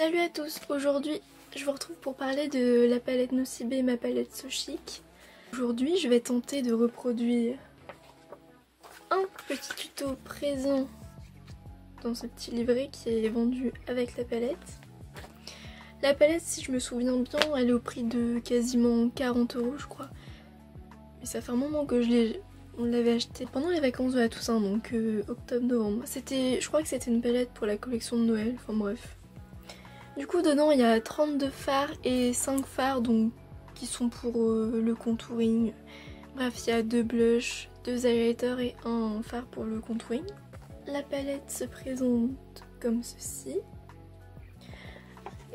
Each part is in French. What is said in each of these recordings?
Salut à tous, aujourd'hui je vous retrouve pour parler de la palette Nocibe et ma palette So Chic. Aujourd'hui je vais tenter de reproduire un petit tuto présent dans ce petit livret qui est vendu avec la palette. La palette, si je me souviens bien, elle est au prix de quasiment 40 € je crois. Mais ça fait un moment que on l'avait acheté pendant les vacances de la Toussaint, donc octobre-novembre. Je crois que c'était une palette pour la collection de Noël, enfin bref. Du coup dedans il y a 32 fards et 5 fards donc, qui sont pour le contouring. Bref, il y a 2 blushs, 2 highlighters et un fard pour le contouring. La palette se présente comme ceci.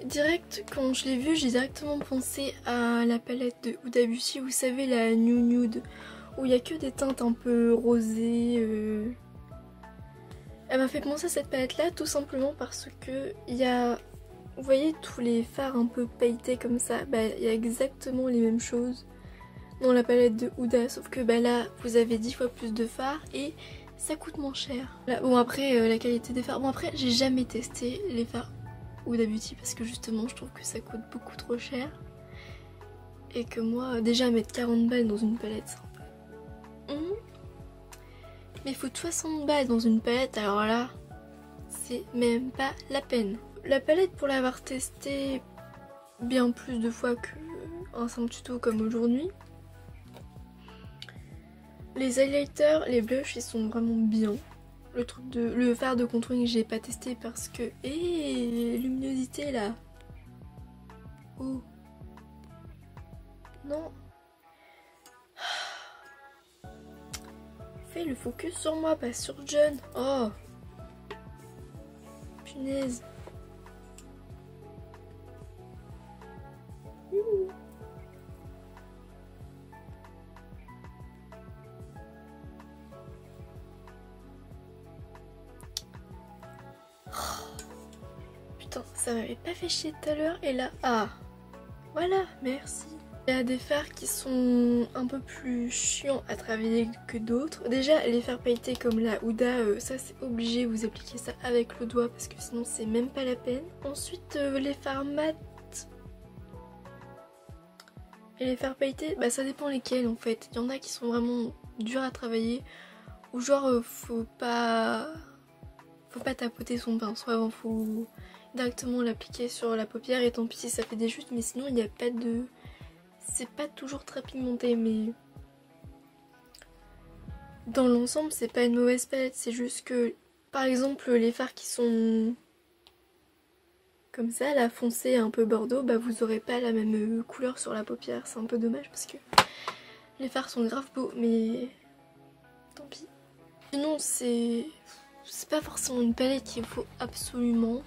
Direct, quand je l'ai vue, j'ai directement pensé à la palette de Huda Beauty, vous savez, la New Nude, où il n'y a que des teintes un peu rosées. Elle m'a fait penser à cette palette là tout simplement parce que il y a... Vous voyez tous les fards un peu pailletés comme ça, il y a exactement les mêmes choses dans la palette de Huda, sauf que là vous avez 10 fois plus de fards et ça coûte moins cher. Là, bon après la qualité des fards, bon après j'ai jamais testé les fards Huda Beauty parce que justement je trouve que ça coûte beaucoup trop cher et que moi déjà mettre 40 balles dans une palette c'est un peu... Mais foutre 60 balles dans une palette, alors là c'est même pas la peine. La palette, pour l'avoir testée bien plus de fois qu'un simple tuto comme aujourd'hui, les highlighters, les blushs ils sont vraiment bien. Le fard de contouring j'ai pas testé parce que... luminosité là. Oh. Non. Fais le focus sur moi, pas sur John. Oh. Punaise. Putain, ça m'avait pas fait chier tout à l'heure et là... Ah. Voilà, merci. Il y a des fards qui sont un peu plus chiants à travailler que d'autres. Déjà, les fards pailletés comme la Huda, ça c'est obligé, vous appliquez ça avec le doigt parce que sinon c'est même pas la peine. Ensuite, les fards mat et les fards pailletés, ça dépend lesquels en fait. Il y en a qui sont vraiment durs à travailler ou genre faut pas tapoter son pinceau avant, faut directement l'appliquer sur la paupière et tant pis si ça fait des chutes, mais sinon il n'y a pas de... C'est pas toujours très pigmenté, mais dans l'ensemble c'est pas une mauvaise palette, c'est juste que par exemple les fards qui sont comme ça, la foncée un peu bordeaux, vous aurez pas la même couleur sur la paupière, c'est un peu dommage parce que les fards sont grave beaux, mais tant pis. Sinon c'est pas forcément une palette qu'il faut absolument,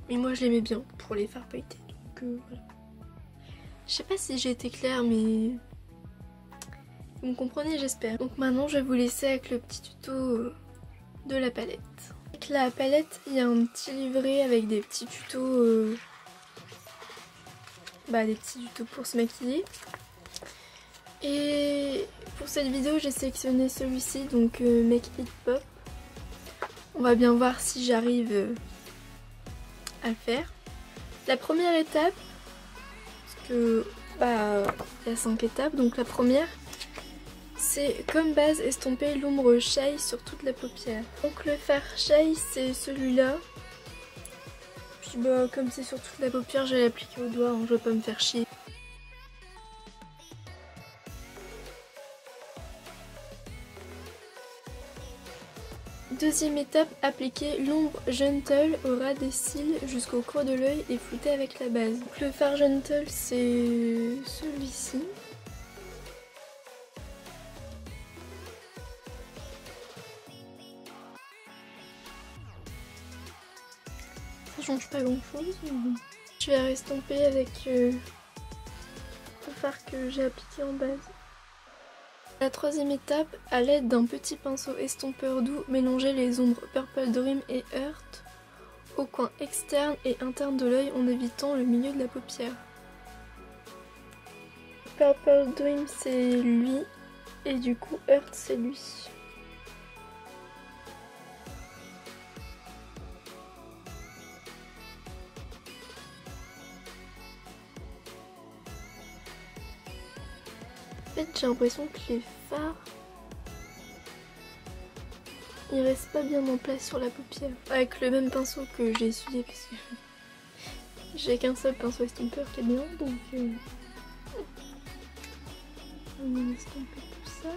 mais moi je l'aimais bien pour les fards pailletés, donc voilà. Je sais pas si j'ai été claire, mais vous me comprenez j'espère. Donc maintenant je vais vous laisser avec le petit tuto de la palette. Avec la palette il y a un petit livret avec des petits tutos, des petits tutos pour se maquiller. Et pour cette vidéo j'ai sélectionné celui-ci, donc Make It Pop. On va bien voir si j'arrive à le faire. La première étape, parce que il y a 5 étapes, donc la première c'est comme base estomper l'ombre Shine sur toute la paupière. Donc le fard Shine c'est celui-là. Puis comme c'est sur toute la paupière, je vais l'appliquer au doigt, hein, je vais pas me faire chier. Deuxième étape, appliquer l'ombre Gentle au ras des cils jusqu'au creux de l'œil et flouter avec la base. Donc le fard Gentle c'est celui-ci. Ça change pas grand chose. Je vais restomper avec le fard que j'ai appliqué en base. La troisième étape, à l'aide d'un petit pinceau estompeur doux, mélanger les ombres Purple Dream et Heart au coin externe et interne de l'œil en évitant le milieu de la paupière. Purple Dream c'est lui et du coup Heart c'est lui. fait j'ai l'impression que les fards ils restent pas bien en place sur la paupière. Avec le même pinceau que j'ai essuyé parce que j'ai qu'un seul pinceau estomper qui est bien, donc on va estomper tout ça.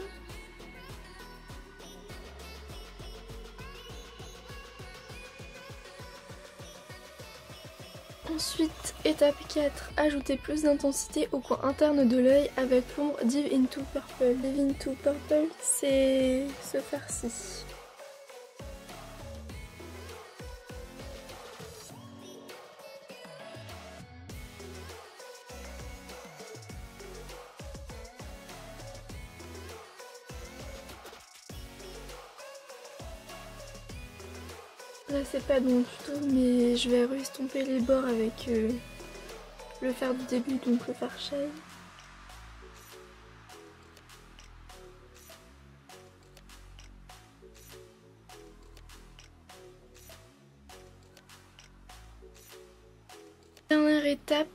Ensuite, étape 4, ajouter plus d'intensité au coin interne de l'œil avec l'ombre Dive Into Purple. Dive Into Purple, c'est ce farci. Là c'est pas dans le tuto mais je vais restomper les bords avec le fard du début, donc le fard shine. Dernière étape,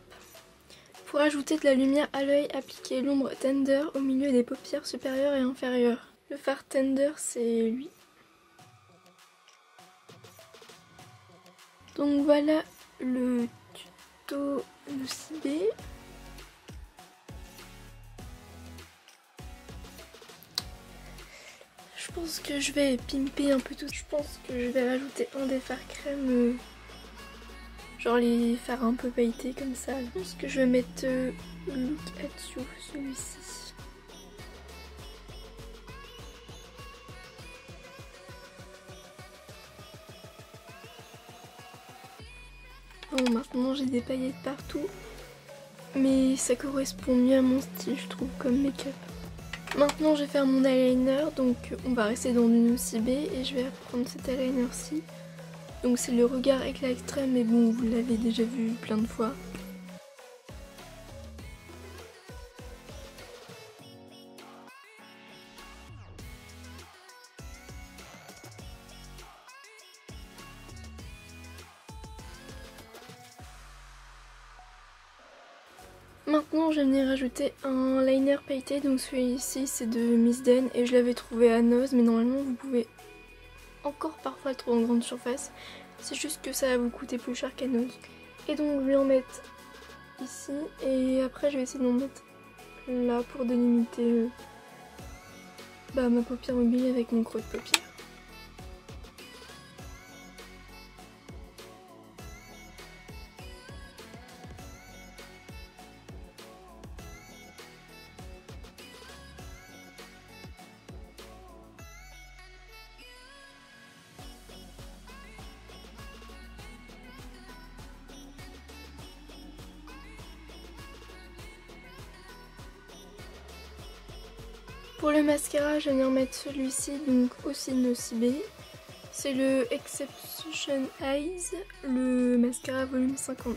pour ajouter de la lumière à l'œil, appliquer l'ombre Tender au milieu des paupières supérieures et inférieures. Le fard Tender c'est lui. Donc voilà le tuto Nocibé. Je pense que je vais pimper un peu tout. Je pense que je vais rajouter un des fards crème, genre les fards un peu pailletés comme ça. Je pense que je vais mettre Look at You, celui-ci. Bon, maintenant j'ai des paillettes partout, mais ça correspond mieux à mon style je trouve comme make-up. Maintenant je vais faire mon eyeliner, donc on va rester dans du Nocibé et je vais prendre cet eyeliner-ci. Donc c'est le regard éclat extrême, mais bon vous l'avez déjà vu plein de fois. Maintenant je vais venir rajouter un liner pailleté, donc celui-ci c'est de Miss Den et je l'avais trouvé à Nose, mais normalement vous pouvez encore parfois le trouver en grande surface, c'est juste que ça va vous coûter plus cher qu'à Nose. Et donc je vais en mettre ici et après je vais essayer d'en mettre là pour délimiter ma paupière mobile avec mon creux de paupière. Pour le mascara, je vais venir mettre celui-ci, donc aussi Nocibé. C'est le Exception Eyes, le mascara volume 50.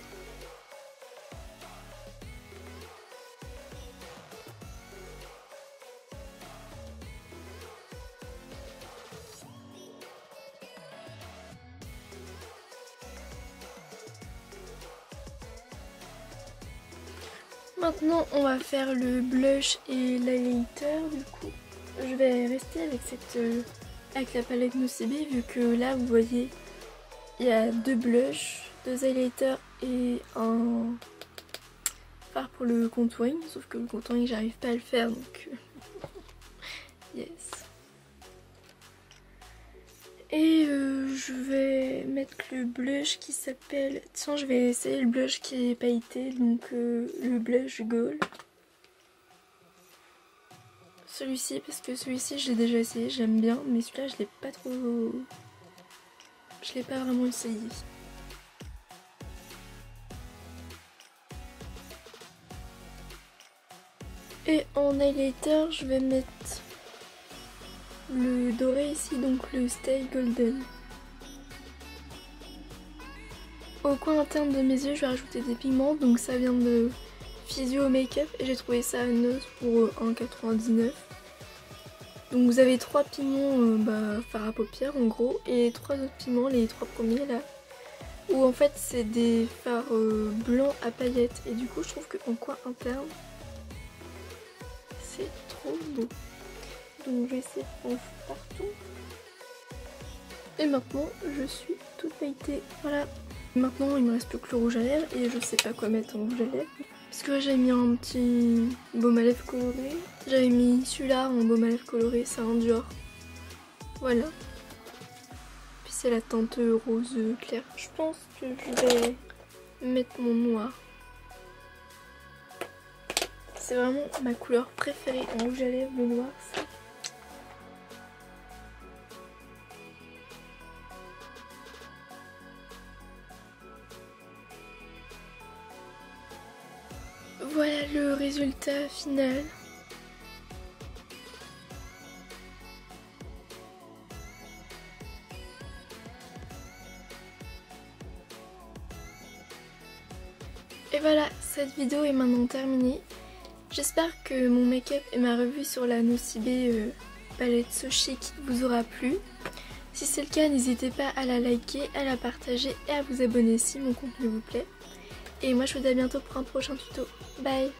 Maintenant on va faire le blush et l'highlighter. Du coup je vais rester avec avec la palette Nocibé, vu que là vous voyez il y a deux blushs, deux highlighters et un fard pour le contouring, sauf que le contouring j'arrive pas à le faire donc yes. Et je vais mettre le blush qui s'appelle... Tiens, je vais essayer le blush qui est pailleté, donc le blush Gold. Celui-ci, parce que celui-ci je l'ai déjà essayé, j'aime bien, mais celui-là je l'ai pas trop... Je l'ai pas vraiment essayé. Et en highlighter, je vais mettre le doré ici, donc le Stay Golden. Au coin interne de mes yeux, je vais rajouter des pigments, donc ça vient de Physio Makeup et j'ai trouvé ça à Nose pour 1,99 €. Donc vous avez 3 pigments fard à paupières en gros, et 3 autres pigments, les 3 premiers là, où en fait c'est des fards blancs à paillettes, et du coup je trouve qu'en coin interne c'est trop beau. Donc je vais essayer de pencher partout. Et maintenant je suis toute pailletée. Voilà. Maintenant il me reste plus que le rouge à lèvres et je sais pas quoi mettre en rouge à lèvres. Parce que j'avais mis un petit baume à lèvres coloré. J'avais mis celui-là en baume à lèvres coloré, c'est un Dior. Voilà. Puis c'est la teinte rose clair. Je pense que je vais mettre mon noir. C'est vraiment ma couleur préférée en rouge à lèvres, le noir. Voilà le résultat final. Et voilà, cette vidéo est maintenant terminée. J'espère que mon make-up et ma revue sur la Nocibé palette So Chic vous aura plu. Si c'est le cas, n'hésitez pas à la liker, à la partager et à vous abonner si mon contenu vous plaît. Et moi je vous dis à bientôt pour un prochain tuto. Bye!